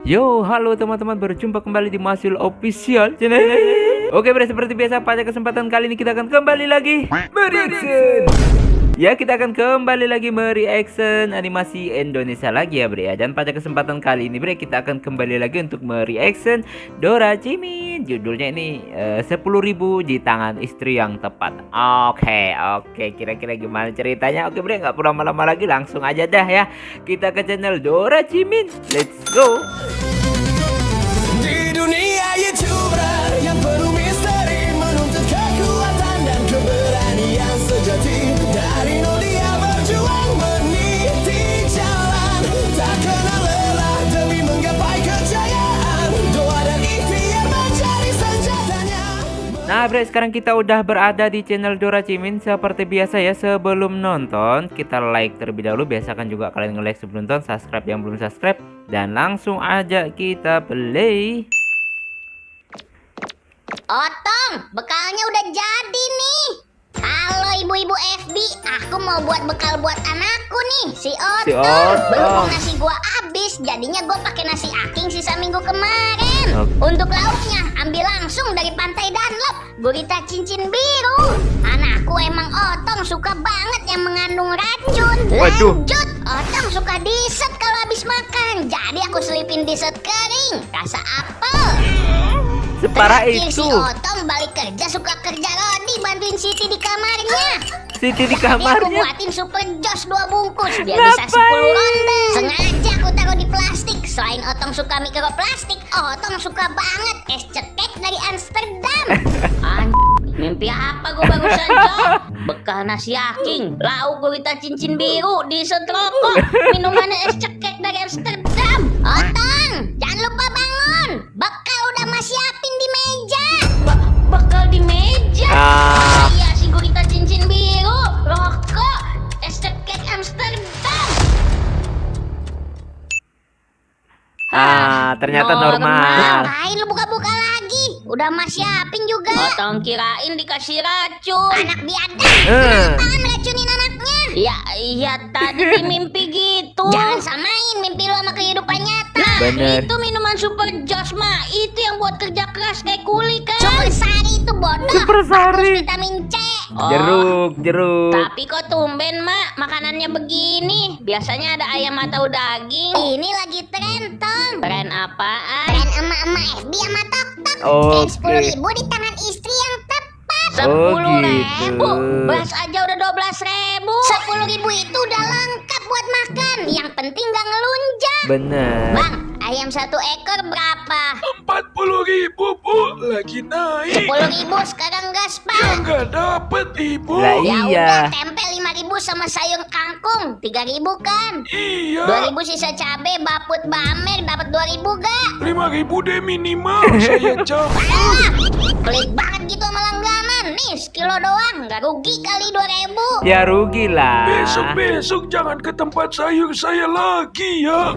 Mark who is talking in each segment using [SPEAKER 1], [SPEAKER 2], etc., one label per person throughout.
[SPEAKER 1] Yo, halo teman-teman, berjumpa kembali di Masul Official Channel. Oke, bre, seperti biasa pada kesempatan kali ini kita akan kembali lagi mereaction. Ya, kita akan kembali lagi mereaction animasi Indonesia lagi ya, bre ya. Dan pada kesempatan kali ini, bre, kita akan kembali lagi untuk mereaction Dorajimin. Judulnya ini 10.000 di tangan istri yang tepat. Oke, kira-kira gimana ceritanya? Oke, bre, nggak perlu lama-lama lagi, langsung aja dah ya. Kita ke channel Dorajimin. Let's go.
[SPEAKER 2] Di dunia YouTuber yang penuh misteri, menuntut kekuatan dan keberanian sejati. Dari nol dia berjuang meniti jalan, tak kenal lelah demi menggapai kejayaan. Doa dan ikhtiar mencari senjatanya.
[SPEAKER 1] Nah, bre, sekarang kita udah berada di channel Dorajimin. Seperti biasa ya, sebelum nonton kita like terlebih dahulu. Biasakan juga kalian nge-like sebelum nonton, subscribe yang belum subscribe, dan langsung aja kita play.
[SPEAKER 3] Otong, bekalnya udah jadi nih. Halo ibu-ibu FB, aku mau buat bekal buat anakku nih, si Otong. Belum nasi gua habis, jadinya gua pakai nasi aking sisa minggu kemarin. Untuk lauknya, ambil langsung dari Pantai Dunlop, gurita cincin biru. Anakku emang Otong suka banget yang mengandung racun. Lanjut, Otong suka dessert kalau habis makan, jadi aku selipin dessert kering, rasa apel.
[SPEAKER 1] Separah
[SPEAKER 3] Terakhir
[SPEAKER 1] itu
[SPEAKER 3] si Otong balik kerja suka kerja rodi bantuin Siti di kamarnya.
[SPEAKER 1] Siti di
[SPEAKER 3] Tadi aku
[SPEAKER 1] kamarnya.
[SPEAKER 3] buatin super jos 2 bungkus biar bisa 10 ronde. Sengaja aku taruh di plastik. Selain Otong suka mikroplastik, Otong suka banget es cekek dari Amsterdam. Mimpi apa gue barusan, Jok? Bekal nasi aking, lauk gurita cincin biru, dessert rokok, minumannya es cekek dari Amsterdam. Otong, jangan lupa bangun. Bekal udah mas siapin di meja. Bekal di meja? Iya, si gurita cincin biru, rokok, es cekek Amsterdam.
[SPEAKER 1] Ternyata normal.
[SPEAKER 3] Ngapain lu buka-buka lagi? Udah mas siapin juga. Otong kirain dikasih racun. Anak biadab, kenapa meracunin anaknya? Ya, iya tadi di mimpi gitu. Jangan samain mimpi lu sama kehidupan nyata. Nah,
[SPEAKER 1] Bener.
[SPEAKER 3] itu minuman Super Joss mah, itu yang buat kerja keras kayak kuli kan. Super Sari itu bodoh.
[SPEAKER 1] Super Sari.
[SPEAKER 3] Bagus vitamin C.
[SPEAKER 1] Jeruk.
[SPEAKER 3] Tapi kok tumben mak makanannya begini? Biasanya ada ayam atau daging. Ini lagi tren Tong. Tren apaan? Tren emak-emak FB sama tok-tok. Tren 10.000 di tangan istri yang tepat. 10.000. Beras aja udah 12.000. 10.000 itu udah lengkap buat makan. Yang penting gak ngelunjak.
[SPEAKER 1] Bener.
[SPEAKER 3] Bang, ayam 1 ekor berapa?
[SPEAKER 2] 40.000 bu, lagi naik.
[SPEAKER 3] 10.000 sekarang gas
[SPEAKER 2] Ya
[SPEAKER 3] pak.
[SPEAKER 2] nggak dapet ibu.
[SPEAKER 1] Lah
[SPEAKER 3] Ya
[SPEAKER 1] iya.
[SPEAKER 3] udah tempe 5.000 sama sayur kangkung 3.000 kan.
[SPEAKER 2] Iya.
[SPEAKER 3] 2.000 sisa cabe baput bamer dapat 2.000 gak?
[SPEAKER 2] 5.000 deh minimal. Saya capek.
[SPEAKER 3] Ah, pelit banget gitu sama langganan. Nih sekilo doang, nggak rugi kali 2.000.
[SPEAKER 1] Ya rugi lah.
[SPEAKER 2] Besok jangan ke tempat sayur saya lagi ya.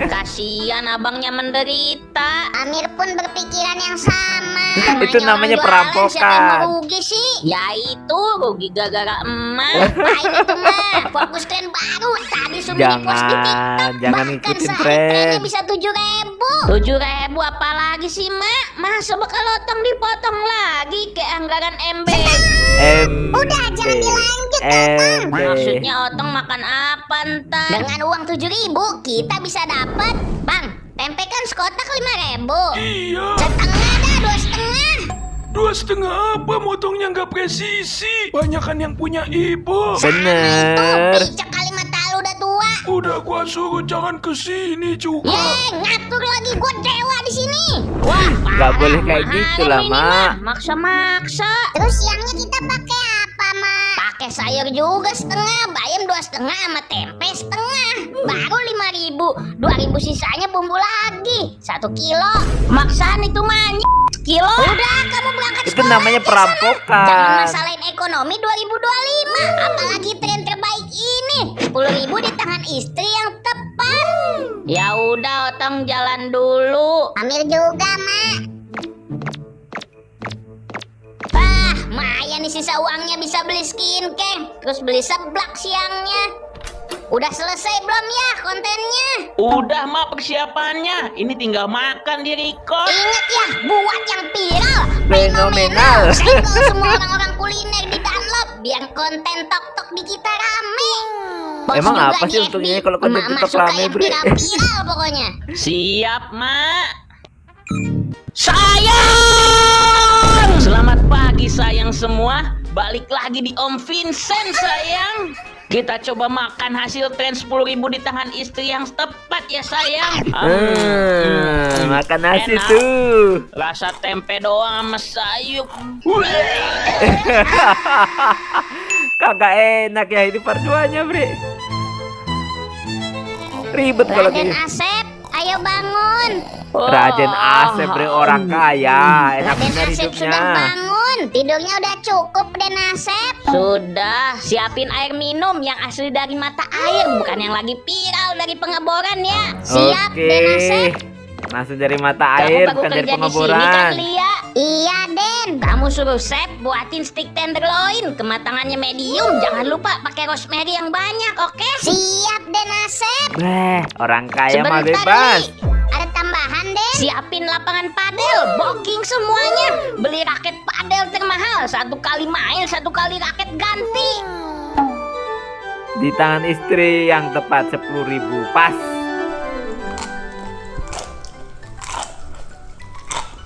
[SPEAKER 3] Kasihan abangnya menderita. Amir pun berpikiran yang sama.
[SPEAKER 1] Itu namanya
[SPEAKER 3] orang jualan, siapa yang
[SPEAKER 1] perampokan.
[SPEAKER 3] mau rugi sih? Ya itu rugi gara-gara emak. Ngapain itu mah? Fokus tren baru. Tadi suruh di-post di TikTok.
[SPEAKER 1] Jangan
[SPEAKER 3] Bahkan
[SPEAKER 1] ngikutin
[SPEAKER 3] sehari
[SPEAKER 1] tren.
[SPEAKER 3] trennya bisa 7.000. 7.000 apalagi sih mak? Masa bekal Otong dipotong lagi kayak anggaran MB.
[SPEAKER 1] Udah
[SPEAKER 3] jangan dilanjut, Maksudnya Otong makan apa ntar? Dengan uang 7.000 kita bisa dapat. Bang, tempe kan sekotak 5.000.
[SPEAKER 2] Iya.
[SPEAKER 3] Setengah dah, 2,5.
[SPEAKER 2] 2,5 apa motongnya nggak presisi. Banyakan yang punya ibu.
[SPEAKER 1] Bener.
[SPEAKER 3] Picek kali mata lu udah tua.
[SPEAKER 2] Udah gua suruh jangan kesini juga.
[SPEAKER 3] Ngatur lagi gua dewa di sini. Wah,
[SPEAKER 1] Nggak boleh
[SPEAKER 3] parah.
[SPEAKER 1] kayak gitu lah,
[SPEAKER 3] Mahal ini,
[SPEAKER 1] Mak.
[SPEAKER 3] Maksa-maksa. Terus siangnya kita pakai apa, Mak? Pakai sayur juga setengah, bayam 2,5 sama tempe setengah. Baru 5.000. 2.000 sisanya bumbu lagi. 1 kilo. Maksaan itu mah kilo. Udah, kamu berangkat
[SPEAKER 1] Itu
[SPEAKER 3] sekolah
[SPEAKER 1] namanya
[SPEAKER 3] aja sana.
[SPEAKER 1] perampokan.
[SPEAKER 3] Jangan masalahin ekonomi 2025. Apalagi tren terbaik ini. 10.000 di tangan istri yang tepat. Ya udah, Otong jalan dulu. Ambil juga, Mak. Lumayan nih sisa uangnya bisa beli skincare. Terus beli seblak siangnya. Udah selesai belum ya kontennya?
[SPEAKER 4] Udah mah persiapannya. Ini tinggal makan di record.
[SPEAKER 3] Ingat ya, buat yang viral,
[SPEAKER 1] Fenomenal.
[SPEAKER 3] Senggol semua orang-orang kuliner di Dunlop biar konten tok-tok di kita rame. Bos
[SPEAKER 1] Emang
[SPEAKER 3] juga
[SPEAKER 1] apa
[SPEAKER 3] di
[SPEAKER 1] sih
[SPEAKER 3] FB,
[SPEAKER 1] untungnya kalau konten
[SPEAKER 3] emak-emak
[SPEAKER 1] TikTok
[SPEAKER 3] suka
[SPEAKER 1] rame,
[SPEAKER 3] yang
[SPEAKER 1] Bre?
[SPEAKER 3] viral-viral pokoknya.
[SPEAKER 4] Siap, Mak. Sayang! Selamat pagi sayang semua. Balik lagi di Om Vincent sayang. Kita coba makan hasil tren 10.000 di tangan istri yang tepat ya sayang.
[SPEAKER 1] Makan nasi
[SPEAKER 4] enak.
[SPEAKER 1] tuh.
[SPEAKER 4] Rasa tempe doang sama sayur.
[SPEAKER 1] Kagak enak ya ini parjuannya, Bre. Ribet kalau
[SPEAKER 3] Raden
[SPEAKER 1] gini.
[SPEAKER 3] Asep, ayo bangun.
[SPEAKER 1] Raden Asep, Bre, orang kaya. Enak
[SPEAKER 3] Raden
[SPEAKER 1] bener
[SPEAKER 3] Asep sudah
[SPEAKER 1] hidupnya.
[SPEAKER 3] bangun. Tidurnya udah cukup, Den Asep. Sudah, siapin air minum yang asli dari mata air, bukan yang lagi viral dari pengeboran ya. Siap,
[SPEAKER 1] Oke.
[SPEAKER 3] Den Asep.
[SPEAKER 1] Langsung dari mata
[SPEAKER 3] Kamu
[SPEAKER 1] air,
[SPEAKER 3] baru
[SPEAKER 1] bukan dari
[SPEAKER 3] kerja di sini
[SPEAKER 1] pengeboran.
[SPEAKER 3] kan, Lia? Iya, Den. Kamu suruh Sep buatin steak tenderloin, kematangannya medium. Jangan lupa pakai rosemary yang banyak, oke? Siap, Den Asep.
[SPEAKER 1] Bleh, orang kaya mah
[SPEAKER 3] Sebentar,
[SPEAKER 1] bebas.
[SPEAKER 3] Li. Ada tambahan, Den. Siapin lapangan padel, booking semuanya. Beli raket padel termahal. 1 kali main, 1 kali raket ganti.
[SPEAKER 1] Di tangan istri yang tepat 10.000 pas.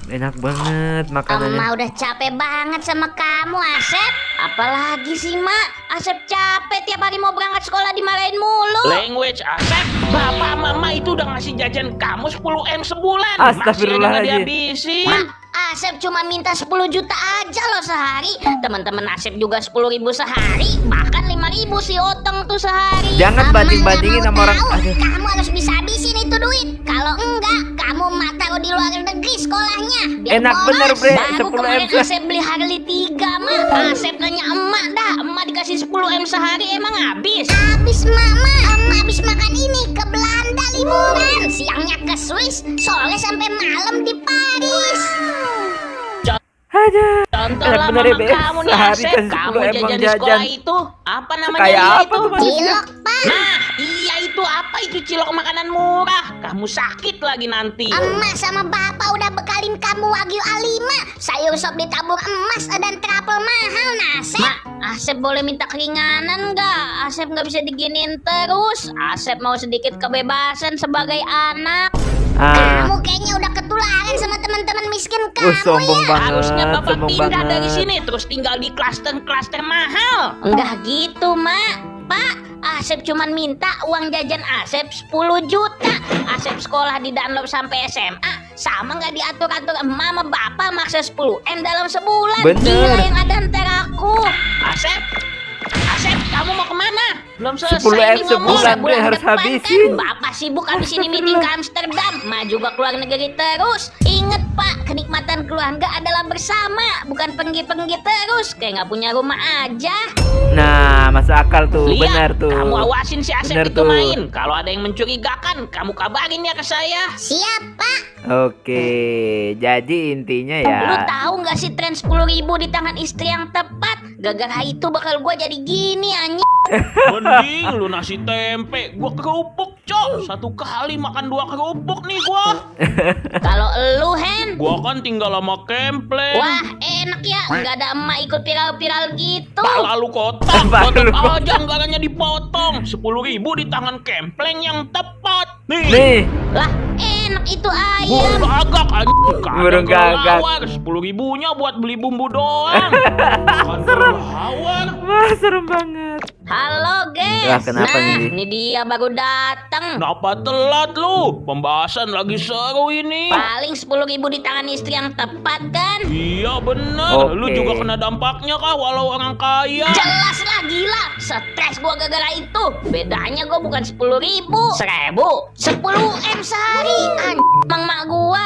[SPEAKER 1] Enak banget makanannya.
[SPEAKER 3] Emak udah capek banget sama kamu, Asep. Apalagi sih, Mak? Asep capek tiap hari mau berangkat sekolah dimarahin mulu.
[SPEAKER 4] Language Asep. Bapak mama itu udah ngasih jajan kamu 10M sebulan.
[SPEAKER 1] Astagfirullahaladzim.
[SPEAKER 4] Masih aja nggak dihabisin.
[SPEAKER 3] Mak, Asep cuma minta 10 juta aja loh sehari. Teman-teman Asep juga 10.000 sehari. Bahkan 5.000 si Otong tuh sehari.
[SPEAKER 1] Jangan
[SPEAKER 3] Emak
[SPEAKER 1] banding-bandingin
[SPEAKER 3] nggak
[SPEAKER 1] sama
[SPEAKER 3] mau
[SPEAKER 1] orang-
[SPEAKER 3] tahu.
[SPEAKER 1] Aduh.
[SPEAKER 3] Kamu harus bisa habisin itu duit. Kalau enggak, kamu taruh di luar negeri sekolahnya. Biar
[SPEAKER 1] Enak
[SPEAKER 3] boros.
[SPEAKER 1] bener, Bre.
[SPEAKER 3] Baru
[SPEAKER 1] 10M
[SPEAKER 3] kemarin
[SPEAKER 1] seh.
[SPEAKER 3] Asep beli Harley 3, Mak. Asep nanya emak dah. Emak dikasih 10M sehari emang habis? Habis, Mama. Emak habis makan ini ke Belanda liburan. Siangnya ke Swiss, sore sampai malam di Paris.
[SPEAKER 1] Aduh.
[SPEAKER 4] Contoh
[SPEAKER 1] Enak
[SPEAKER 4] lah
[SPEAKER 1] bener ya,
[SPEAKER 4] mama
[SPEAKER 1] Be.
[SPEAKER 4] kamu nih
[SPEAKER 1] Sehari
[SPEAKER 4] Asep.
[SPEAKER 1] kasih
[SPEAKER 4] Kamu
[SPEAKER 1] 10M
[SPEAKER 4] jajan di
[SPEAKER 1] jajan.
[SPEAKER 4] sekolah itu apa namanya
[SPEAKER 1] Kayak
[SPEAKER 4] dia
[SPEAKER 1] apa
[SPEAKER 4] itu?
[SPEAKER 1] tuh, Mas?
[SPEAKER 3] Cilok, Pak.
[SPEAKER 4] Nah, iya itu apa itu cilok makanan murah. Kamu sakit lagi nanti.
[SPEAKER 3] Emak sama bapak udah bekalin kamu Wagyu A5, sayur sop ditabur emas dan trapel mahal, Nasep. Mak, Asep boleh minta keringanan nggak? Asep nggak bisa diginiin terus. Asep mau sedikit kebebasan sebagai anak. Kamu kayaknya udah ketularan sama teman-teman miskin kamu
[SPEAKER 1] sombong
[SPEAKER 3] ya.
[SPEAKER 1] banget.
[SPEAKER 4] Harusnya bapak
[SPEAKER 1] sombong
[SPEAKER 4] pindah
[SPEAKER 1] banget.
[SPEAKER 4] dari sini terus tinggal di klaster-klaster mahal.
[SPEAKER 3] Enggak gitu, Mak. Pak, Asep cuman minta uang jajan Asep 10 juta. Asep sekolah di Dunlop sampai SMA, sama nggak diatur-atur emak sama bapak maksa 10M dalam sebulan.
[SPEAKER 1] Bener.
[SPEAKER 3] Gila yang ada ntar aku.
[SPEAKER 4] Asep, Asep, kamu mau kemana? Belum selesai
[SPEAKER 1] 10M
[SPEAKER 4] nih ngomong.
[SPEAKER 1] sebulan, Bre, harus
[SPEAKER 3] depan
[SPEAKER 1] habisin.
[SPEAKER 3] Kan, bapak sibuk habis ini meeting ke Amsterdam. Ma juga keluar negeri terus. Ingat, Pak, kenikmatan keluarga adalah bersama, bukan pergi-pergi terus. Kayak nggak punya rumah aja.
[SPEAKER 1] Nah, masuk akal tuh,
[SPEAKER 4] Lihat,
[SPEAKER 1] benar tuh.
[SPEAKER 4] kamu awasin si Asep
[SPEAKER 1] Bener
[SPEAKER 4] itu
[SPEAKER 1] tuh.
[SPEAKER 4] main. Kalau ada yang mencurigakan, kamu kabarin ya ke saya.
[SPEAKER 3] Siap, Pak.
[SPEAKER 1] Oke, jadi intinya ya.
[SPEAKER 3] Lu tahu nggak sih tren 10.000 di tangan istri yang tepat? Gara-gara itu bakal gua jadi gini, anjing.
[SPEAKER 4] Mending lu nasi tempe, gua kerupuk, Cok. 1 kali makan 2 kerupuk nih gua.
[SPEAKER 3] Kalau lu, Hen,
[SPEAKER 4] Gua kan tinggal sama Kempleng.
[SPEAKER 3] wah enak ya, nggak ada emak ikut viral-viral gitu.
[SPEAKER 4] Pala lu kotak,
[SPEAKER 1] Pala lu
[SPEAKER 4] kotak
[SPEAKER 1] kotak.
[SPEAKER 4] aja anggarannya dipotong. 10.000 di tangan Kempleng yang tepat. Nih,
[SPEAKER 1] Nih,
[SPEAKER 3] Lah, enak itu
[SPEAKER 4] burung
[SPEAKER 3] ayam.
[SPEAKER 4] gagak anjing.
[SPEAKER 1] Burung gagak.
[SPEAKER 4] 10.000-nya buat beli bumbu doang. Bukan kelelawar.
[SPEAKER 1] wah serem banget.
[SPEAKER 3] Halo, guys.
[SPEAKER 1] Lah, kenapa
[SPEAKER 3] nah,
[SPEAKER 1] nih?
[SPEAKER 3] ini dia baru datang.
[SPEAKER 4] Kenapa telat lu? Pembahasan lagi seru ini.
[SPEAKER 3] Paling 10.000 di tangan istri yang tepat kan?
[SPEAKER 4] Iya bener, lu
[SPEAKER 1] Oke.
[SPEAKER 4] juga kena dampaknya kah walau orang kaya?
[SPEAKER 3] Jelas lah gila, stres gua gara-gara itu. Bedanya gua bukan 10.000, 1.000, 10M sehari. Emang mak gua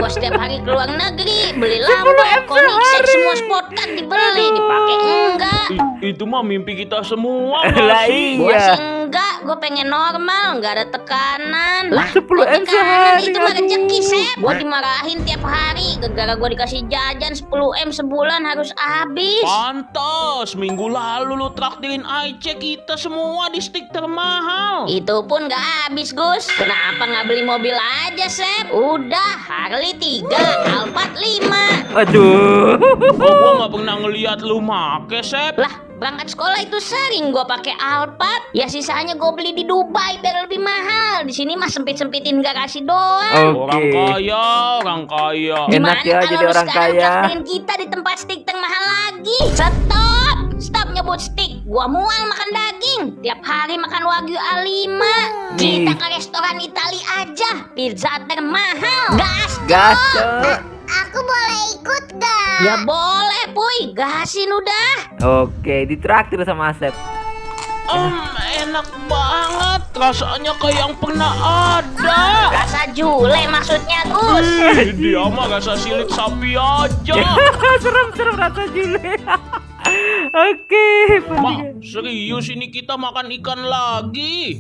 [SPEAKER 3] setiap hari keluar negeri beli lampu, koneksi, semua spot kan dibeli, dipakai enggak.
[SPEAKER 4] Itu mah mimpi kita semua
[SPEAKER 1] Lah,
[SPEAKER 4] nggak sih?
[SPEAKER 3] Gua
[SPEAKER 1] iya.
[SPEAKER 3] sih enggak, gua pengen normal, nggak ada tekanan. Lah,
[SPEAKER 1] 10M
[SPEAKER 3] kok tekanan
[SPEAKER 1] sehari,
[SPEAKER 3] itu mah
[SPEAKER 1] aduh.
[SPEAKER 3] rezeki, Sep. Sep. Gua dimarahin tiap hari gara-gara gua dikasih jajan 10M sebulan harus habis.
[SPEAKER 4] Pantes, minggu lalu lu traktirin Aice kita semua di stick termahal.
[SPEAKER 3] Itu pun gak habis, Gus. Kenapa nggak beli mobil aja, Sep? Udah, Harley 3, Alphard 5.
[SPEAKER 1] Aduh.
[SPEAKER 4] Gua nggak pernah ngeliat lu make, Sep.
[SPEAKER 3] Lah, berangkat sekolah itu sering gua pakai Alphard. Ya sisanya gua beli di Dubai biar lebih mahal. Di sini mah sempit-sempitin garasi doang.
[SPEAKER 4] Orang kaya, orang kaya.
[SPEAKER 1] Enak ya
[SPEAKER 3] Gimana
[SPEAKER 1] jadi
[SPEAKER 3] kalau lu
[SPEAKER 1] orang
[SPEAKER 3] sekarang
[SPEAKER 1] kaya.
[SPEAKER 3] traktirin kita di tempat steak termahal lagi? Stop nyebut steak. Gua mual makan daging. Tiap hari makan Wagyu A5. Kita ke restoran Itali aja. Pizza termahal.
[SPEAKER 1] Gas, Cok.
[SPEAKER 3] Aku boleh ikut gak? Ya boleh, Puy. Gasin udah.
[SPEAKER 1] Oke, ditraktir sama Asep.
[SPEAKER 4] Enak banget. Rasanya kayak yang pernah ada.
[SPEAKER 3] Rasa jule maksudnya, Gus.
[SPEAKER 4] Dia mah rasa silik sapi aja.
[SPEAKER 1] Serem rasa jule. Oke,
[SPEAKER 4] Mak, serius ini kita makan ikan lagi.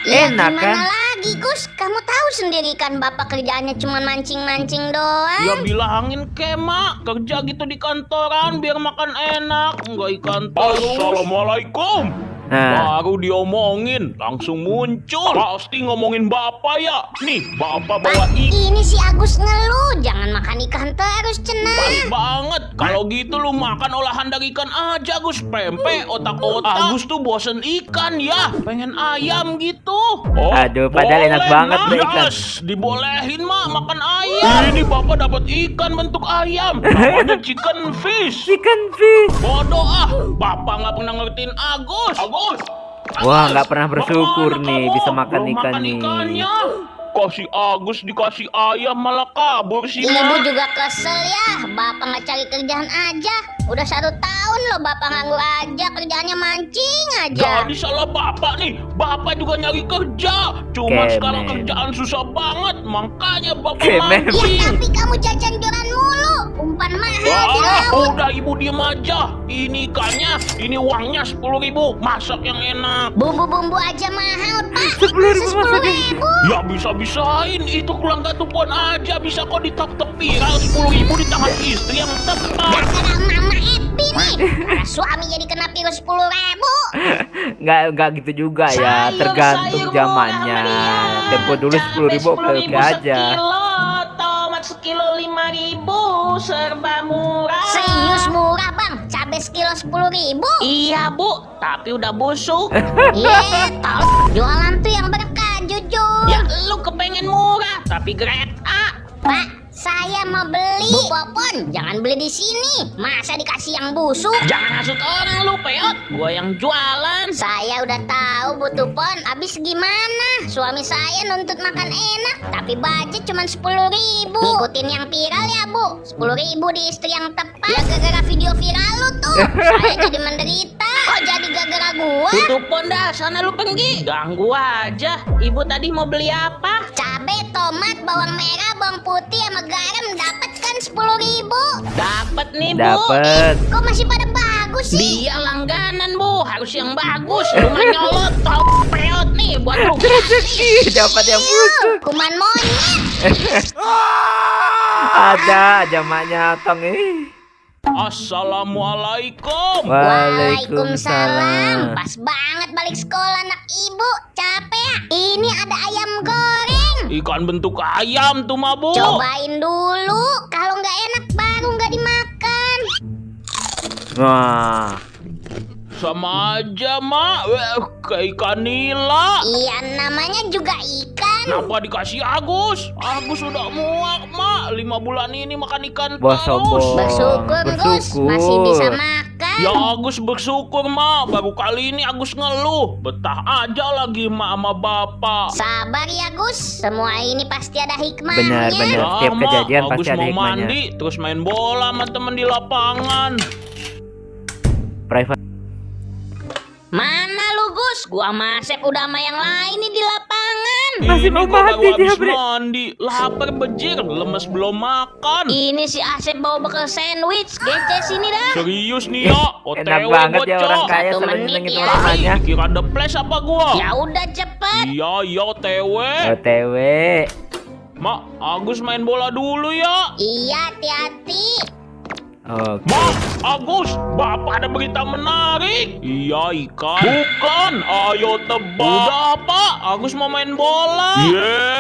[SPEAKER 3] Ya
[SPEAKER 1] Enak,
[SPEAKER 3] gimana
[SPEAKER 1] kan?
[SPEAKER 3] lagi, Gus? Kamu tahu sendiri kan bapak kerjaannya cuma mancing-mancing doang.
[SPEAKER 4] Ya bilangin ke Mak, kerja gitu di kantoran biar makan enak, enggak ikan terus. Assalamualaikum.
[SPEAKER 1] Nah,
[SPEAKER 4] Baru diomongin, langsung muncul. Pasti ngomongin bapak ya. Nih, bapak bawa ikan.
[SPEAKER 3] Ini si Agus ngeluh, jangan makan ikan terus,
[SPEAKER 4] Pas
[SPEAKER 3] cenah.
[SPEAKER 4] banget. Kalau gitu lu makan olahan dari ikan aja, Gus. Pempek, otak-otak. Agus tuh bosen ikan ya. Pengen ayam gitu. Oh,
[SPEAKER 1] Aduh, padahal enak
[SPEAKER 4] boleh,
[SPEAKER 1] banget
[SPEAKER 4] nah.
[SPEAKER 1] tuh ikan.
[SPEAKER 4] Yes, dibolehin Mak makan ayam. Ini bapak dapat ikan bentuk ayam. Namanya chicken fish.
[SPEAKER 1] chicken fish.
[SPEAKER 4] Bodoh ah, bapak nggak pernah ngertiin Agus.
[SPEAKER 1] Wah, nggak pernah bersyukur
[SPEAKER 4] Mana
[SPEAKER 1] nih
[SPEAKER 4] kamu?
[SPEAKER 1] bisa makan
[SPEAKER 4] Belum
[SPEAKER 1] ikan
[SPEAKER 4] makan
[SPEAKER 1] nih.
[SPEAKER 4] ikannya. Kasih Agus dikasih ayam malah kabur sih
[SPEAKER 3] Ibu
[SPEAKER 4] Mak.
[SPEAKER 3] juga kesel ya, bapak nggak cari kerjaan aja. Udah 1 tahun loh bapak nganggur aja, kerjaannya mancing aja.
[SPEAKER 4] Jadi salah bapak nih, bapak juga nyari kerja. Cuma
[SPEAKER 1] Kemen.
[SPEAKER 4] sekarang kerjaan susah banget, makanya bapak
[SPEAKER 1] Kemen.
[SPEAKER 3] Ya
[SPEAKER 4] mancing.
[SPEAKER 3] tapi kamu jajan joran mulu, umpan mahal di
[SPEAKER 4] Wah,
[SPEAKER 3] laut.
[SPEAKER 4] udah ibu diem aja. Ini ikannya, ini uangnya 10.000. Masak yang enak.
[SPEAKER 3] Bumbu-bumbu aja mahal, Pak.
[SPEAKER 1] 10.000
[SPEAKER 3] Masa
[SPEAKER 1] masaknya.
[SPEAKER 3] 10.000?
[SPEAKER 4] Ya bisa-bisain, itu keluarga tupuan aja bisa kok ditok-tok viral 10.000 di tangan istri yang tepat.
[SPEAKER 3] Gara-gara mama Epi nih, para suami jadi kena virus 10.000.
[SPEAKER 1] Nggak gitu juga ya, tergantung zamannya. Tempo dulu 10.000 oke aja.
[SPEAKER 4] Sekilo, tomat sekilo 5.000, serba murah.
[SPEAKER 3] Serius murah bang, cabai sekilo 10.000.
[SPEAKER 4] Iya bu, tapi udah busuk.
[SPEAKER 3] Iya, tau jualan tuh yang berkah, jujur.
[SPEAKER 4] Ya lu kepengen murah, tapi grade A.
[SPEAKER 3] Pak, saya mau beli. Bu Popon, jangan beli di sini. Masa dikasih yang busuk?
[SPEAKER 4] Jangan hasut orang lu, Peot. Gua yang jualan.
[SPEAKER 3] Saya udah tahu Bu Tupon. Abis gimana? Suami saya nuntut makan enak, tapi budget cuma 10.000. Ngikutin yang viral ya Bu. 10.000 di istri yang tepat. Ya gara-gara video viral lu tuh. Saya jadi menderita. Kok jadi gara-gara gua?
[SPEAKER 4] Tutup dah, sana lu pergi. Ganggu aja. Ibu tadi mau beli apa?
[SPEAKER 3] Cabe, tomat, bawang merah, bawang putih sama garam dapat kan 10.000.
[SPEAKER 4] Dapat nih bu.
[SPEAKER 1] Dapet.
[SPEAKER 3] Kok masih pada bagus sih?
[SPEAKER 4] Dia langganan bu, harus yang bagus. Cuma nyolot tau Peot nih buat lu.
[SPEAKER 1] Rezeki dapat yang busuk.
[SPEAKER 3] Kuman monyet.
[SPEAKER 1] Ada aja maknya Tong
[SPEAKER 4] Assalamualaikum.
[SPEAKER 3] Waalaikumsalam. Pas banget balik sekolah anak ibu. Capek ya? Ini ada ayam goreng.
[SPEAKER 4] Ikan bentuk ayam tuh mah bu.
[SPEAKER 3] Cobain dulu. Kalau nggak enak baru nggak dimakan.
[SPEAKER 1] Wah,
[SPEAKER 4] Sama aja mak, kayak ikan nila.
[SPEAKER 3] Iya namanya juga ikan.
[SPEAKER 4] Kenapa dikasih Agus? Agus udah muak mak, 5 bulan ini makan ikan
[SPEAKER 1] wah
[SPEAKER 4] terus.
[SPEAKER 1] sombong.
[SPEAKER 3] Bersyukur Gus, masih bisa makan.
[SPEAKER 4] Ya Agus bersyukur mak, baru kali ini Agus ngeluh. Betah aja lagi mak sama bapak.
[SPEAKER 3] Sabar ya Gus, semua ini pasti ada hikmahnya.
[SPEAKER 1] Benar. Setiap
[SPEAKER 4] Mak,
[SPEAKER 1] kejadian
[SPEAKER 4] Agus
[SPEAKER 1] pasti ada
[SPEAKER 4] mau
[SPEAKER 1] hikmahnya.
[SPEAKER 4] mandi, terus main bola sama temen di lapangan.
[SPEAKER 1] Private.
[SPEAKER 3] Mana lu Gus? Gua sama Asep udah sama yang lain nih di lapangan.
[SPEAKER 1] Masih
[SPEAKER 4] Ini
[SPEAKER 1] mau
[SPEAKER 4] gua
[SPEAKER 1] mandi
[SPEAKER 4] baru habis
[SPEAKER 1] dia, Bre.
[SPEAKER 4] mandi, lapar bejir, lemes belum makan.
[SPEAKER 3] Ini si Asep bawa bekal sandwich. Gece sini dah.
[SPEAKER 4] Serius nih ya,
[SPEAKER 1] Enak banget ya orang kaya
[SPEAKER 3] 1
[SPEAKER 1] selalu
[SPEAKER 3] menit
[SPEAKER 1] nyenengin
[SPEAKER 3] ya.
[SPEAKER 1] teman-temannya.
[SPEAKER 4] Dikira ada flash apa gua?
[SPEAKER 3] Ya udah cepet.
[SPEAKER 4] Iya, OTW.
[SPEAKER 1] OTW.
[SPEAKER 4] Mak, Agus main bola dulu ya.
[SPEAKER 3] Iya, hati-hati.
[SPEAKER 1] Oke.
[SPEAKER 4] Mak, Agus, Bapak ada berita menarik. Iya, ikan. Bukan, ayo tebak. Udah, Pak, Agus mau main bola.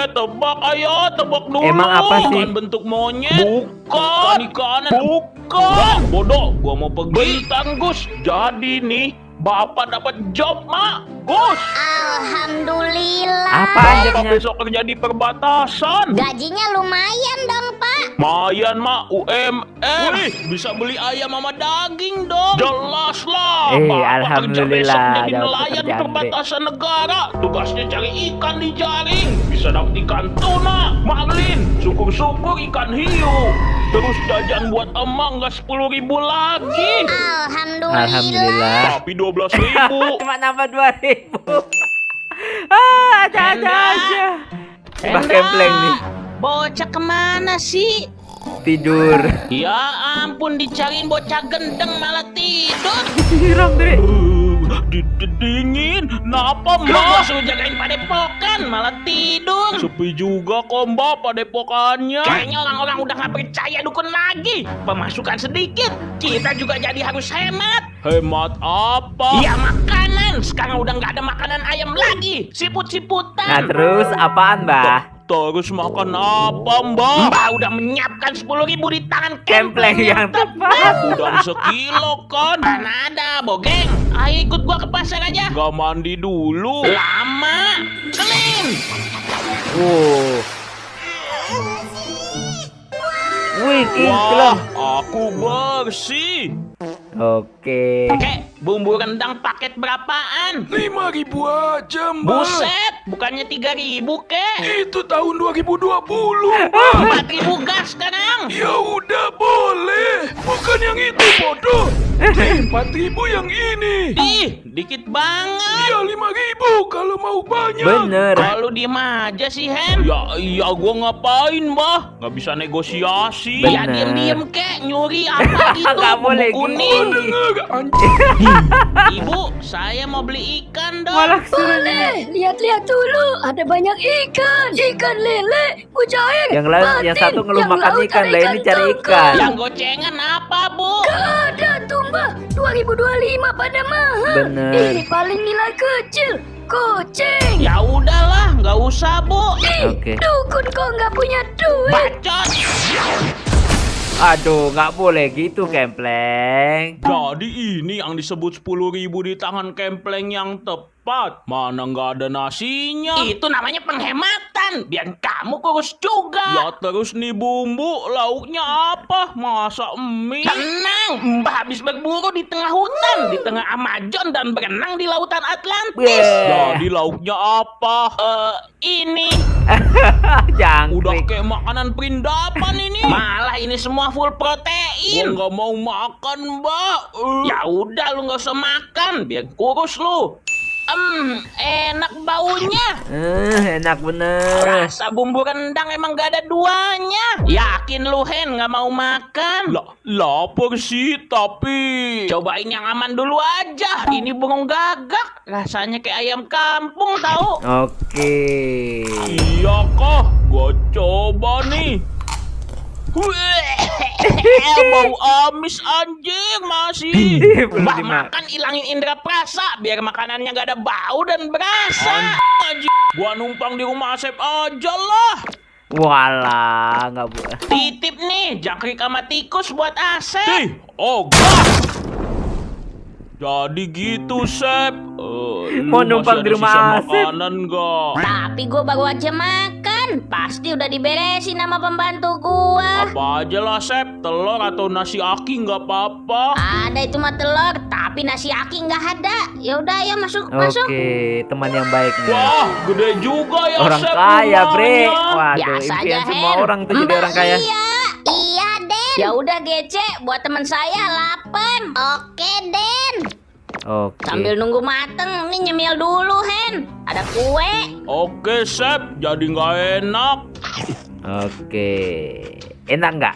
[SPEAKER 4] Tebak, ayo, tebak dulu.
[SPEAKER 1] Emang apa sih?
[SPEAKER 4] Ikan bentuk monyet. Bukan, ikanan. Bukan. Bodoh, gua mau pegitan, Gus. Jadi nih, Bapak dapat job, Mak. Gus,
[SPEAKER 3] Alhamdulillah.
[SPEAKER 1] Apa aja
[SPEAKER 4] Bapak besok kerja di perbatasan.
[SPEAKER 3] Gajinya lumayan dong, Pak.
[SPEAKER 4] Mayan, Mak, UMR. Wih, bisa beli ayam sama daging dong. Jelas lah. Bapak
[SPEAKER 1] alhamdulillah,
[SPEAKER 4] kerja besok jadi
[SPEAKER 1] dapat
[SPEAKER 4] nelayan di
[SPEAKER 1] pekerjaan,
[SPEAKER 4] perbatasan negara. Tugasnya cari ikan di jaring. Bisa dapat ikan tuna, marlin, syukur-syukur ikan hiu. Terus jajan buat emang nggak 10.000 lagi.
[SPEAKER 1] Alhamdulillah.
[SPEAKER 4] Tapi 12.000.
[SPEAKER 1] Cuma nambah 2.000. Ada aja. Bah Kempleng nih.
[SPEAKER 4] Bocah kemana sih?
[SPEAKER 1] Tidur.
[SPEAKER 4] Ya ampun, dicariin bocah gendeng malah tidur.
[SPEAKER 1] Siram, Dre.
[SPEAKER 4] Dingin, kenapa Mbak? Suruh jagain padepokan, malah tidur. Sepi juga kok Mbak padepokannya. Kayaknya orang-orang udah gak percaya dukun lagi. Pemasukan sedikit, kita juga jadi harus hemat. Hemat apa? Ya makanan, sekarang udah gak ada makanan ayam lagi. Siput-siputan.
[SPEAKER 1] Nah, terus apaan, Mbah?
[SPEAKER 4] Terus makan apa Mbak? Mbak udah menyiapkan 10.000 di tangan
[SPEAKER 1] Kempleng yang tepat.
[SPEAKER 4] Udang sekilo kan? Mana ada, Bogeng. Ayo ikut gua ke pasar aja. Gak mandi dulu. Lama. Clean.
[SPEAKER 1] Wih,
[SPEAKER 4] Wah,
[SPEAKER 1] kinclong.
[SPEAKER 4] aku bersih.
[SPEAKER 1] Oke.
[SPEAKER 4] Oke, bumbu rendang paket berapaan?
[SPEAKER 5] 5.000 aja, Mbak.
[SPEAKER 4] Buset, bukannya 3.000 kek?
[SPEAKER 5] Itu tahun 2020, Mbak.
[SPEAKER 4] 4.000 gas sekarang.
[SPEAKER 5] Ya udah boleh. Bukan yang itu, bodoh. 4.000 yang ini.
[SPEAKER 4] Ih, dikit banget.
[SPEAKER 5] Ya 5.000 kalau mau banyak.
[SPEAKER 1] Bener.
[SPEAKER 4] Kalau diem aja sih, Hen. Ya, iya gua ngapain, Mbah? Nggak bisa negosiasi.
[SPEAKER 1] Bener.
[SPEAKER 4] Ya diem-diem kek, nyuri apa gitu.
[SPEAKER 1] Nggak boleh
[SPEAKER 4] bumbu
[SPEAKER 1] gitu.
[SPEAKER 4] kuning.
[SPEAKER 5] Dengar, anjing.
[SPEAKER 4] Ibu, saya mau beli ikan dong.
[SPEAKER 1] Malah suruh
[SPEAKER 6] Boleh, lihat-lihat dulu. Ada banyak ikan. Ikan lele, mujair,
[SPEAKER 1] yang lain, yang
[SPEAKER 6] patin,
[SPEAKER 1] satu ngeluh
[SPEAKER 6] yang
[SPEAKER 1] makan
[SPEAKER 6] laut
[SPEAKER 1] ikan,
[SPEAKER 6] ada
[SPEAKER 1] lah ini cari
[SPEAKER 6] tongkol.
[SPEAKER 1] ikan.
[SPEAKER 4] Yang gocengan apa, Bu?
[SPEAKER 6] Ada tuh Mbak, 2025 pada mahal.
[SPEAKER 1] Bener.
[SPEAKER 6] Ini paling nilai kecil, kucing.
[SPEAKER 4] Ya udahlah, nggak usah, Bu.
[SPEAKER 1] Oke.
[SPEAKER 6] Dukun kok nggak punya duit.
[SPEAKER 4] Bacot.
[SPEAKER 1] Aduh, nggak boleh gitu, Kempleng.
[SPEAKER 4] Jadi ini yang disebut 10.000 di tangan Kempleng yang tepat. Mana nggak ada nasinya. Itu namanya penghematan. Biar kamu kurus juga. Ya terus nih bumbu, lauknya apa? Masa mie? Tenang, Mbak habis berburu di tengah hutan, di tengah Amazon dan berenang di lautan Atlantis.
[SPEAKER 1] Bleh.
[SPEAKER 4] Jadi lauknya apa? Ini.
[SPEAKER 1] Jangkrik.
[SPEAKER 4] Udah kayak makanan perindapan ini. Malah ini semua full protein. Gua nggak mau makan, Mbak. Ya udah, lu nggak usah makan, biar kurus lu. Enak baunya.
[SPEAKER 1] Enak bener.
[SPEAKER 4] Rasa bumbu rendang emang gak ada duanya. Yakin lu, Hen, nggak mau makan? Lapar sih, tapi cobain yang aman dulu aja. Ini burung gagak, rasanya kayak ayam kampung tahu.
[SPEAKER 1] Oke.
[SPEAKER 4] Iya kah? Gua coba nih. Bau amis anjing masih.
[SPEAKER 1] Belum
[SPEAKER 4] Bah,
[SPEAKER 1] dimakan.
[SPEAKER 4] makan ilangin indera perasa biar makanannya gak ada bau dan berasa. Anjing, gua numpang di rumah Asep aja lah.
[SPEAKER 1] Walah, nggak boleh.
[SPEAKER 4] Titip nih jangkrik sama tikus buat Asep. Ogah. Jadi gitu, Sep.
[SPEAKER 1] Mau numpang di rumah Asep?
[SPEAKER 4] Makanan gak?
[SPEAKER 3] Tapi gue baru aja makan. Pasti udah diberesin sama pembantu gua.
[SPEAKER 4] Apa aja lah, Sep. Telur atau nasi aki nggak apa-apa.
[SPEAKER 3] Ada itu mah telur, tapi nasi aki nggak ada. Ya udah, ayo masuk.
[SPEAKER 1] Oke, teman yang baik nih.
[SPEAKER 4] Wah, gede juga ya,
[SPEAKER 1] Orang
[SPEAKER 4] Sep,
[SPEAKER 1] kaya, Bre.
[SPEAKER 4] rumahnya.
[SPEAKER 1] Waduh,
[SPEAKER 3] Biasa aja,
[SPEAKER 1] impian semua
[SPEAKER 3] Hen.
[SPEAKER 1] orang tuh jadi
[SPEAKER 3] Mbak,
[SPEAKER 1] orang kaya.
[SPEAKER 3] Iya, Den. Ya udah, Gece, buat teman saya 8. Oke, Den.
[SPEAKER 1] Oke.
[SPEAKER 3] Sambil nunggu mateng, nih nyemil dulu, Hen. Ada kue.
[SPEAKER 4] Oke, Sep. Jadi nggak enak.
[SPEAKER 1] Oke. Enak nggak?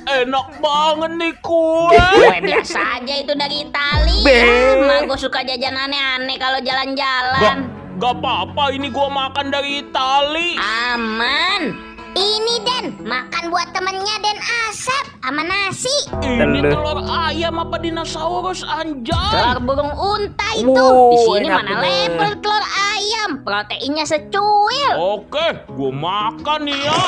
[SPEAKER 4] Enak banget nih kue.
[SPEAKER 3] Kue biasa aja itu dari Itali.
[SPEAKER 1] Be.
[SPEAKER 3] Mah gue suka jajan aneh-aneh kalau jalan-jalan.
[SPEAKER 4] Gak apa-apa, ini gua makan dari tali.
[SPEAKER 3] Aman. Ini Den, makan buat temennya Den Asep sama nasi.
[SPEAKER 4] Ini
[SPEAKER 1] Telur.
[SPEAKER 4] telur ayam apa dinosaurus anjay?
[SPEAKER 3] Telur burung unta itu.
[SPEAKER 1] Wow,
[SPEAKER 3] Di sini
[SPEAKER 1] enak
[SPEAKER 3] mana
[SPEAKER 1] bener.
[SPEAKER 3] level telur ayam, proteinnya secuil.
[SPEAKER 4] Oke, gua makan nih ya.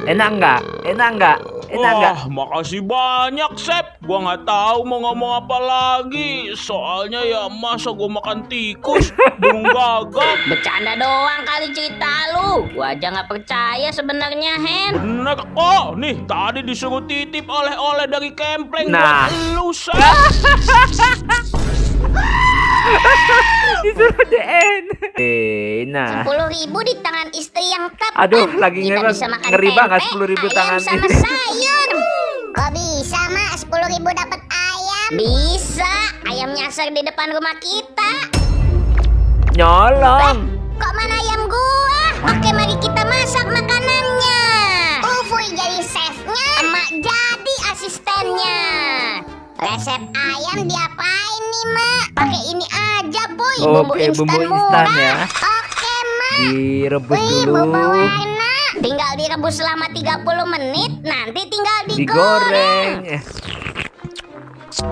[SPEAKER 1] Enak nggak? Enak nggak? Enak nggak?
[SPEAKER 4] Wah, makasih banyak, Sep. Gua nggak tahu mau ngomong apa lagi. Soalnya ya masa gua makan tikus, burung gagak.
[SPEAKER 3] Bercanda doang kali cerita lu. Gua aja nggak percaya sebenarnya, Hen.
[SPEAKER 4] Bener kok. Nih, tadi disuruh titip oleh-oleh dari Kempleng
[SPEAKER 1] Nah.
[SPEAKER 4] buat lu, Sep.
[SPEAKER 1] Disuruh DN. Nah.
[SPEAKER 3] 10.000 di tangan istri yang tepat.
[SPEAKER 1] Aduh, lagi
[SPEAKER 3] Kita
[SPEAKER 1] ngeres-
[SPEAKER 3] bisa makan
[SPEAKER 1] ngeri banget
[SPEAKER 3] tempe,
[SPEAKER 1] 10.000
[SPEAKER 3] ayam
[SPEAKER 1] tangan.
[SPEAKER 3] sama sayur. Kok bisa, Mak? 10.000 dapat ayam? Bisa. Ayam nyasar di depan rumah kita.
[SPEAKER 1] Nyolong.
[SPEAKER 3] Kok mana ayam gua? Oke, mari kita masak makanannya. Ufuy jadi chefnya, emak jadi asistennya. Resep ayam diapain nih, Mak? Pakai ini aja, Puy. Bumbu
[SPEAKER 1] Oke,
[SPEAKER 3] instan
[SPEAKER 1] bumbu
[SPEAKER 3] murah.
[SPEAKER 1] instan ya.
[SPEAKER 3] Oke, Mak.
[SPEAKER 1] Direbus
[SPEAKER 3] Wih,
[SPEAKER 1] dulu.
[SPEAKER 3] bumbu warna. Tinggal direbus selama 30 menit, nanti tinggal digoreng.
[SPEAKER 1] Digoreng.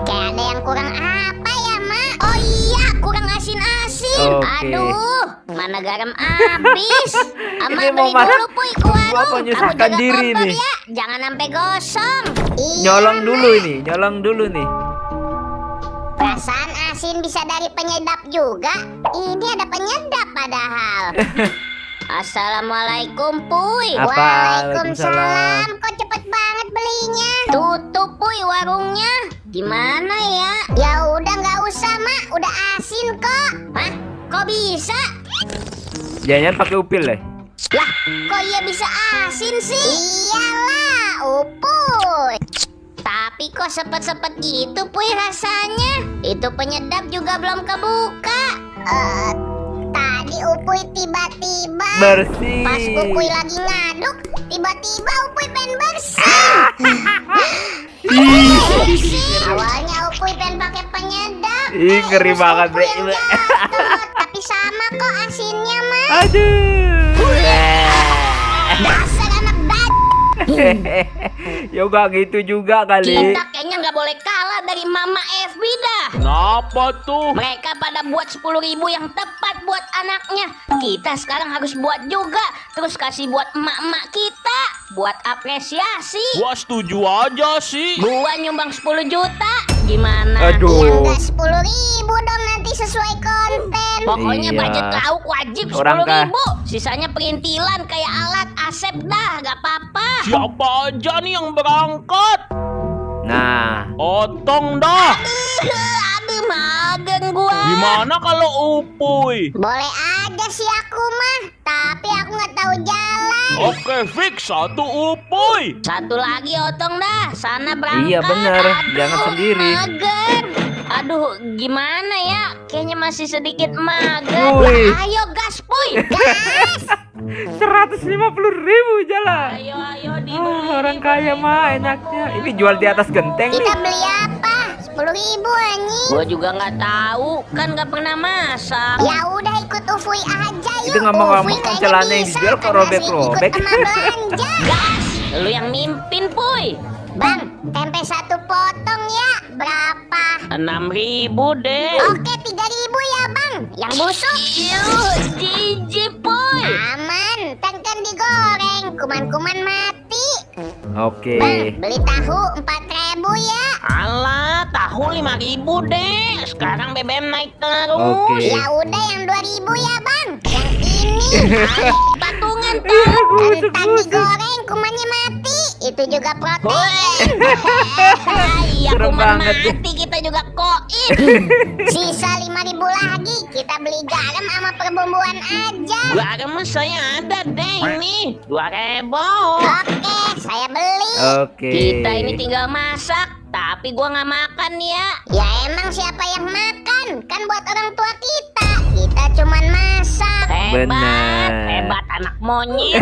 [SPEAKER 3] Kayak ada yang kurang apa ya, Mak? Oh iya, kurang asin-asin.
[SPEAKER 1] Oke.
[SPEAKER 3] Aduh, mana garam habis. Ama
[SPEAKER 1] Ini mau
[SPEAKER 3] beli
[SPEAKER 1] masak,
[SPEAKER 3] dulu, Puy, ke
[SPEAKER 1] gua
[SPEAKER 3] warung.
[SPEAKER 1] mau
[SPEAKER 3] Kamu
[SPEAKER 1] nyusahkan
[SPEAKER 3] jaga
[SPEAKER 1] diri
[SPEAKER 3] kompor
[SPEAKER 1] nih.
[SPEAKER 3] ya, jangan sampai gosong. Iya,
[SPEAKER 1] Nyolong dulu
[SPEAKER 3] Mak.
[SPEAKER 1] ini, nyolong dulu nih.
[SPEAKER 3] Perasaan asin bisa dari penyedap juga. Ini ada penyedap padahal. Assalamualaikum, Puy.
[SPEAKER 1] Apa?
[SPEAKER 3] Waalaikumsalam. Kok cepet banget belinya? Tutup, Puy, warungnya. Gimana ya? Ya udah nggak usah, Mak. Udah asin kok. Hah? Kok bisa?
[SPEAKER 1] Jangan pakai upil deh.
[SPEAKER 3] Lah, kok iya bisa asin sih? Iyalah, Upuy. Tapi kok sepet-sepet gitu, Puy, rasanya? Itu penyedap juga belum kebuka. Tadi Upuy tiba-tiba
[SPEAKER 1] Bersih.
[SPEAKER 3] pas Upuy lagi ngaduk, tiba-tiba Upuy pengen bersih. Awalnya Upuy pengen pakai penyedap.
[SPEAKER 1] Ih, ngeri
[SPEAKER 3] Terus
[SPEAKER 1] banget,
[SPEAKER 3] Upuy
[SPEAKER 1] Bre.
[SPEAKER 3] yang jatuh. Tapi sama kok asinnya, Mak.
[SPEAKER 1] Aduh.
[SPEAKER 3] Dasar anak bad.
[SPEAKER 1] Ya gak gitu juga kali.
[SPEAKER 3] Kita kayaknya nggak boleh kalah dari Mama FB dah.
[SPEAKER 4] Kenapa tuh?
[SPEAKER 3] Mereka pada buat 10.000 yang tepat buat anaknya. Kita sekarang harus buat juga. Terus kasih buat emak-emak kita. Buat apresiasi.
[SPEAKER 4] Gua setuju aja sih.
[SPEAKER 3] Gua nyumbang 10 juta. Gimana?
[SPEAKER 1] Aduh.
[SPEAKER 3] Ya enggak 10.000 dong, nanti sesuai konten. Pokoknya
[SPEAKER 1] Iya.
[SPEAKER 3] budget lauk wajib
[SPEAKER 1] Orang
[SPEAKER 3] 10.000. Sisanya perintilan kayak alat Asep dah, gak apa-apa.
[SPEAKER 4] Siapa aja nih yang berangkat?
[SPEAKER 1] Nah,
[SPEAKER 4] Otong dah.
[SPEAKER 3] Aduh, mager gua.
[SPEAKER 4] Gimana kalau Upuy?
[SPEAKER 3] Boleh aja sih aku mah, tapi aku nggak tahu jalan.
[SPEAKER 4] Oke, fix satu Upuy.
[SPEAKER 3] Satu lagi Otong dah, sana berangkat.
[SPEAKER 1] Iya, bener.
[SPEAKER 3] Aduh,
[SPEAKER 1] Jangan sendiri.
[SPEAKER 3] Mager. Aduh, gimana ya? Kayaknya masih sedikit mager.
[SPEAKER 1] Wih.
[SPEAKER 3] Lah, ayo gas, Puy. Gas.
[SPEAKER 1] 150.000 jalan.
[SPEAKER 3] Ayo dibeli.
[SPEAKER 1] Orang kaya mah enaknya. Ini jual di atas genteng nih.
[SPEAKER 3] Kita beli apa? 10.000 anjing.
[SPEAKER 4] Gua juga nggak tahu, kan nggak pernah masak.
[SPEAKER 3] Ya udah ikut Ufuy aja yuk.
[SPEAKER 1] Itu ngomong-ngomong
[SPEAKER 3] Ufuy kayaknya
[SPEAKER 1] celana yang
[SPEAKER 3] bisa,
[SPEAKER 1] dijual kok
[SPEAKER 3] karena sih
[SPEAKER 1] robek-robek.
[SPEAKER 3] Ikut emak belanja.
[SPEAKER 4] Gas, lu yang mimpin, Puy.
[SPEAKER 3] Bang, tempe satu potong ya. Berapa?
[SPEAKER 4] 6.000 deh.
[SPEAKER 3] Oke, 3.000 ya bang. Yang busuk.
[SPEAKER 4] Jijik, Puy.
[SPEAKER 3] Aman, kan digoreng. Kuman-kuman mati.
[SPEAKER 1] Oke.
[SPEAKER 3] Bang, beli tahu 4.000 ya.
[SPEAKER 4] Alah, tahu 5.000 deh. Sekarang BBM naik terus.
[SPEAKER 1] Oke.
[SPEAKER 3] Ya udah yang 2.000 ya bang. Yang ini. Patungan
[SPEAKER 1] Iya,
[SPEAKER 3] tahu.
[SPEAKER 1] busuk,
[SPEAKER 3] Kentang
[SPEAKER 1] busuk.
[SPEAKER 3] digoreng, kumannya mati. Itu juga protein.
[SPEAKER 4] Iya,
[SPEAKER 1] Serem
[SPEAKER 4] kuman
[SPEAKER 1] banget deh.
[SPEAKER 4] mati kita juga koin.
[SPEAKER 3] Sisa 5.000 lagi. Kita beli garam sama perbumbuan aja.
[SPEAKER 4] Garam mah saya ada deh ini. 2.000.
[SPEAKER 3] Oke, saya beli.
[SPEAKER 1] Oke.
[SPEAKER 4] Kita ini tinggal masak, tapi gua nggak makan ya.
[SPEAKER 3] Ya emang siapa yang makan? Kan buat orang tua kita. Kita cuman masak.
[SPEAKER 4] Hebat,
[SPEAKER 1] Benar.
[SPEAKER 4] hebat anak monyet.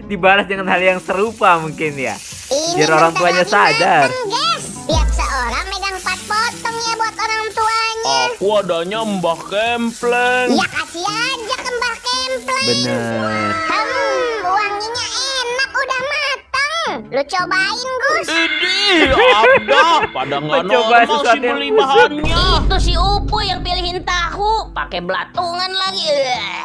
[SPEAKER 1] Dibalas dengan hal yang serupa mungkin ya.
[SPEAKER 3] Ini
[SPEAKER 1] Biar orang
[SPEAKER 3] bentar
[SPEAKER 1] tuanya
[SPEAKER 3] lagi
[SPEAKER 1] sadar.
[SPEAKER 3] mateng, guys. Tiap seorang megang 4 potong ya buat orang tuanya.
[SPEAKER 4] Wadahnya Mbah Kempleng.
[SPEAKER 3] Ya kasih aja ke Mbah Kempleng.
[SPEAKER 1] Bener.
[SPEAKER 3] Wanginya enak udah matang. Lu cobain, Gus.
[SPEAKER 4] Idih, ada. Pada nggak
[SPEAKER 1] Mencoba
[SPEAKER 4] normal sih
[SPEAKER 1] sesuatu yang
[SPEAKER 4] beli
[SPEAKER 1] busuk.
[SPEAKER 4] bahannya.
[SPEAKER 7] Itu si Upu yang pilihin tahu, pakai belatungan lagi.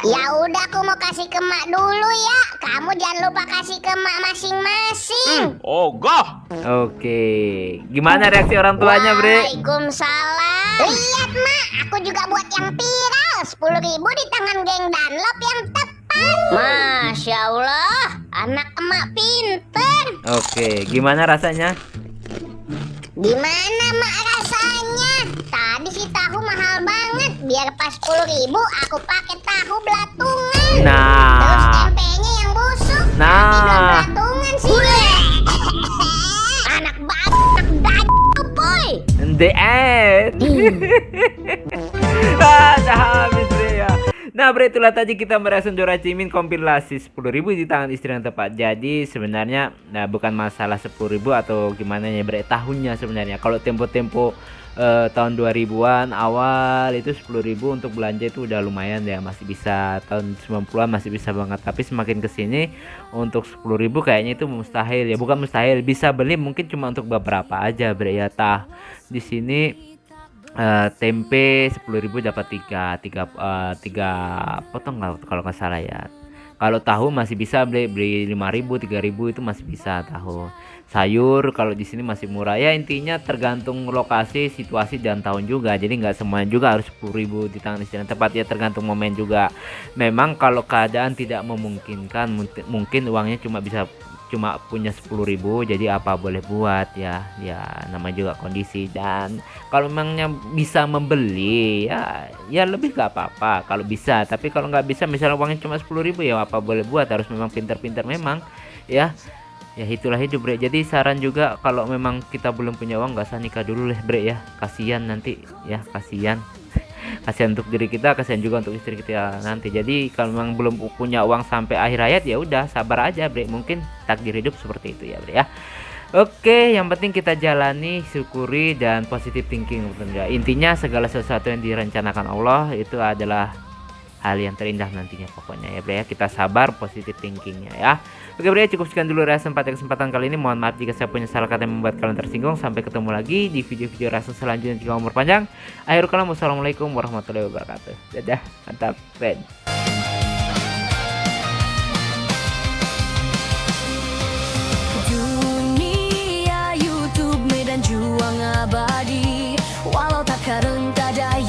[SPEAKER 3] Ya udah aku mau kasih ke Mak dulu ya. Kamu jangan lupa kasih ke Mak masing-masing.
[SPEAKER 4] Ogah.
[SPEAKER 1] Oke. Gimana reaksi orang tuanya, Bre?
[SPEAKER 3] Waalaikumsalam. Lihat Mak, aku juga buat yang viral. 10.000 di tangan geng Dunlop yang tepat.
[SPEAKER 7] Masya Allah.
[SPEAKER 3] Anak emak pinter.
[SPEAKER 1] Oke, gimana rasanya?
[SPEAKER 3] Gimana Mak rasanya? Tadi si tahu mahal banget. Biar pas 10.000 aku pakai tahu belatungan. Terus
[SPEAKER 1] Nah.
[SPEAKER 3] tempenya yang busuk.
[SPEAKER 1] Nah.
[SPEAKER 3] Tapi belum belatungan sih. Anak anak boy.
[SPEAKER 1] The end. Dah habis Bre ya. Nah Bre, itulah tadi kita mereaksi Dora Cimin kompilasi 10.000 di tangan istri yang tepat. Jadi sebenarnya bukan masalah 10.000 atau gimana ya Bre, tahunnya sebenarnya. Kalau tempo-tempo tahun 2000-an awal itu 10.000 untuk belanja itu udah lumayan ya, masih bisa. Tahun 90-an masih bisa banget. Tapi semakin kesini untuk 10.000 kayaknya itu mustahil ya. Bukan mustahil, bisa beli mungkin cuma untuk beberapa aja Bre ya. Di sini tempe 10.000 dapat 3 potong kalau nggak salah ya. Kalau tahu masih bisa beli 5.000 3.000 itu masih bisa tahu. Sayur kalau di sini masih murah ya, intinya tergantung lokasi, situasi dan tahun juga. Jadi nggak semuanya juga harus 10.000 di tangan istri yang tepat ya, tergantung momen juga. Memang kalau keadaan tidak memungkinkan, mungkin uangnya cuma punya 10.000, jadi apa boleh buat ya namanya juga kondisi. Dan kalau memangnya bisa membeli ya lebih gak apa-apa kalau bisa. Tapi kalau nggak bisa, misalnya uangnya cuma 10.000 ya apa boleh buat, harus memang pintar-pintar memang ya itulah hidup Bre. Jadi saran juga kalau memang kita belum punya uang, gak usah nikah dulu Bre ya, kasihan nanti ya, kasihan untuk diri kita, kasihan juga untuk istri kita nanti. Jadi kalau memang belum punya uang sampai akhir hayat ya udah sabar aja Bre, mungkin takdir hidup seperti itu ya Bre ya. Oke, yang penting kita jalani, syukuri dan positive thinking. Intinya segala sesuatu yang direncanakan Allah itu adalah hal yang terindah nantinya pokoknya ya Bre ya. Kita sabar, positive thinkingnya ya. Oke Bre, cukup sekian dulu reaction pada kesempatan kali ini. Mohon maaf jika saya punya salah kata yang membuat kalian tersinggung. Sampai ketemu lagi di video-video reaction selanjutnya jika umur panjang. Akhirul kalam, wassalamualaikum warahmatullahi wabarakatuh. Dadah, mantap friend.
[SPEAKER 6] Dunia YouTube medan juang abadi, walau tak kadang tak ada